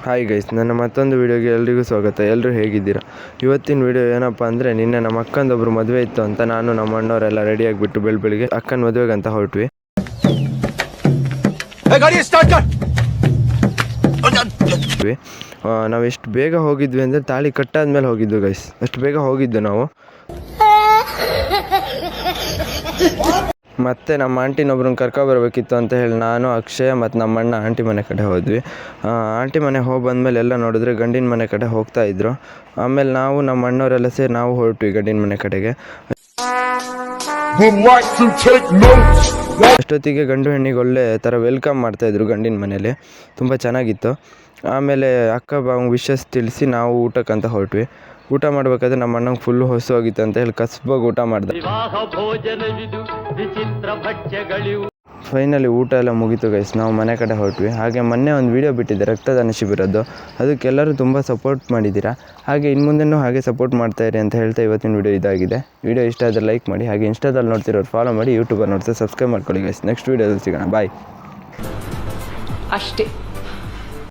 Hi guys, ನನ್ನ ಮತ್ತೊಂದು ವೀಡಿಯೋಗೆ ಎಲ್ರಿಗೂ ಸ್ವಾಗತ. ಎಲ್ಲರೂ ಹೇಗಿದ್ದೀರಾ? ಇವತ್ತಿನ ವೀಡಿಯೋ ಏನಪ್ಪ ಅಂದರೆ, ನಿನ್ನೆ ನಮ್ಮ ಅಕ್ಕಂದೊಬ್ಬರು ಮದುವೆ ಇತ್ತು ಅಂತ ನಾನು ನಮ್ಮ ಅಣ್ಣವರೆಲ್ಲ ರೆಡಿಯಾಗಿಬಿಟ್ಟು ಬೆಳಿಗ್ಗೆ ಅಕ್ಕನ ಮದುವೆಗೆ ಅಂತ ಹೊರಟ್ವಿ. ನಾವು ಎಷ್ಟು ಬೇಗ ಹೋಗಿದ್ವಿ ಅಂದರೆ ತಾಳಿ ಕಟ್ಟಾದ್ಮೇಲೆ ಹೋಗಿದ್ದು ಗೈಸ್. ಅಷ್ಟು ಬೇಗ ಹೋಗಿದ್ದು ನಾವು. ಮತ್ತು ನಮ್ಮ ಆಂಟಿನೊಬ್ರನ್ನ ಕರ್ಕೊಬರ್ಬೇಕಿತ್ತು ಅಂತ ಹೇಳಿ ನಾನು, ಅಕ್ಷಯ ಮತ್ತು ನಮ್ಮ ಅಣ್ಣ ಆಂಟಿ ಮನೆ ಕಡೆ ಹೋದ್ವಿ. ಆಂಟಿ ಮನೆ ಹೋಗಿ ಬಂದಮೇಲೆ ಎಲ್ಲ ನೋಡಿದ್ರೆ ಗಂಡಿನ ಮನೆ ಕಡೆ ಹೋಗ್ತಾಯಿದ್ರು. ಆಮೇಲೆ ನಾವು ನಮ್ಮ ಅಣ್ಣವರೆಲ್ಲ ಸೇರಿ ನಾವು ಹೊರಟ್ವಿ ಗಂಡಿನ ಮನೆ ಕಡೆಗೆ. ಅಷ್ಟೊತ್ತಿಗೆ ಗಂಡು ಹೆಣ್ಣಿಗೆ ಒಳ್ಳೆ ಥರ ವೆಲ್ಕಮ್ ಮಾಡ್ತಾಯಿದ್ರು ಗಂಡಿನ ಮನೇಲಿ. ತುಂಬ ಚೆನ್ನಾಗಿತ್ತು. ಆಮೇಲೆ ಅಕ್ಕ ವಿಶಸ್ ತಿಳಿಸಿ ನಾವು ಊಟಕ್ಕಂತ ಹೊರಟ್ವಿ. ಊಟ ಮಾಡಬೇಕಾದ್ರೆ ನಮ್ಮ ಅಣ್ಣಂಗೆ ಫುಲ್ಲು ಹೊಸೋಗಿತ್ತು ಅಂತ ಹೇಳಿ ಕಸ್ಬಾಗಿ ಊಟ ಮಾಡಿದೆ. ಫೈನಲಿ ಊಟ ಎಲ್ಲ ಮುಗೀತು ಗೈಸ್. ನಾವು ಮನೆ ಕಡೆ ಹೊರಟ್ವಿ. ಹಾಗೆ ಮೊನ್ನೆ ಒಂದು ವೀಡಿಯೋ ಬಿಟ್ಟಿದ್ದೆ ರಕ್ತದಾನ ಶಿಬಿರದ್ದು. ಅದಕ್ಕೆಲ್ಲರೂ ತುಂಬ ಸಪೋರ್ಟ್ ಮಾಡಿದ್ದೀರಾ. ಹಾಗೆ ಇನ್ನು ಮುಂದೆನೂ ಹಾಗೆ ಸಪೋರ್ಟ್ ಮಾಡ್ತಾಯಿರಿ ಅಂತ ಹೇಳ್ತಾ ಇವತ್ತಿನ ವೀಡಿಯೋ ಇದಾಗಿದೆ. ವೀಡಿಯೋ ಇಷ್ಟ ಆದರೆ ಲೈಕ್ ಮಾಡಿ. ಹಾಗೆ ಇನ್ಸ್ಟಾದಲ್ಲಿ ನೋಡ್ತಿರೋರು ಫಾಲೋ ಮಾಡಿ, ಯೂಟ್ಯೂಬಲ್ಲಿ ನೋಡ್ತಾರೆ ಸಬ್ಸ್ಕ್ರೈಬ್ ಮಾಡ್ಕೊಳ್ಳಿ ಗೈಸ್. ನೆಕ್ಸ್ಟ್ ವೀಡಿಯೋದಲ್ಲಿ ಸಿಗೋಣ. ಬಾಯ್. ಅಷ್ಟೇ.